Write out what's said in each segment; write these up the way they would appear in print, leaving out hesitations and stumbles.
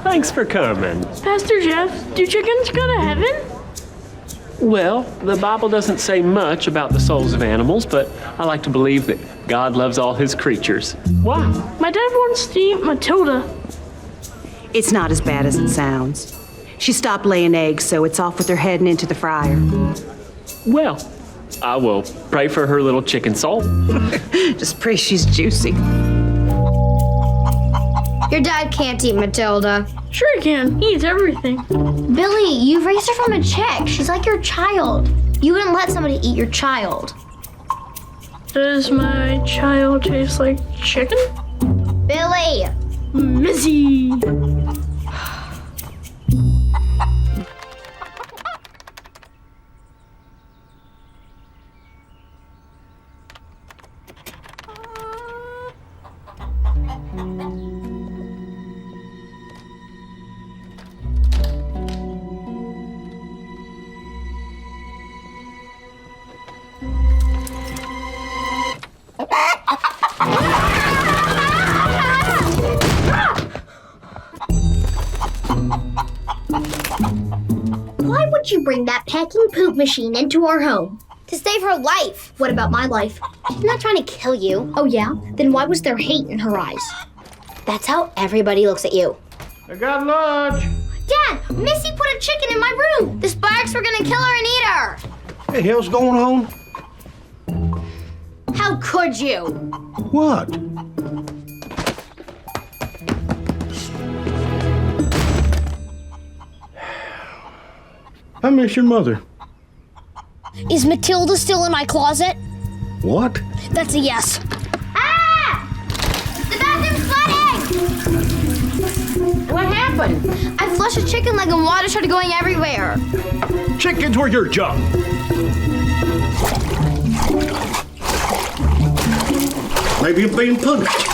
Thanks for coming. Pastor Jeff, do chickens go to heaven? Well, the Bible doesn't say much about the souls of animals, but I like to believe that God loves all his creatures. Why? My dad wants to eat Matilda. It's not as bad as it sounds. She stopped laying eggs, so it's off with her head and into the fryer. Well, I will pray for her little chicken soul. Just pray she's juicy. Your dad can't eat Matilda. Sure he can. He eats everything. Billy, you raised her from a chick. She's like your child. You wouldn't let somebody eat your child. Does my child taste like chicken? Billy! Missy! Why would you bring that packing poop machine into our home? To save her life. What about my life? She's not trying to kill you. Oh yeah? Then why was there hate in her eyes? That's how everybody looks at you. I got lunch. Dad, Missy put a chicken in my room. The sparks were gonna kill her and eat her. What the hell's going on? How could you? What? I miss your mother. Is Matilda still in my closet? What? That's a yes. Ah! The bathroom's flooding! What happened? I flushed a chicken leg and water started going everywhere. Chickens were your job. Maybe you're being punished.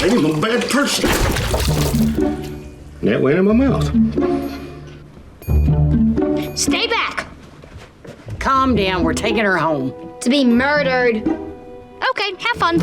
Maybe I'm a bad person. And that went in my mouth. Stay back. Calm down, we're taking her home. To be murdered. Okay, have fun.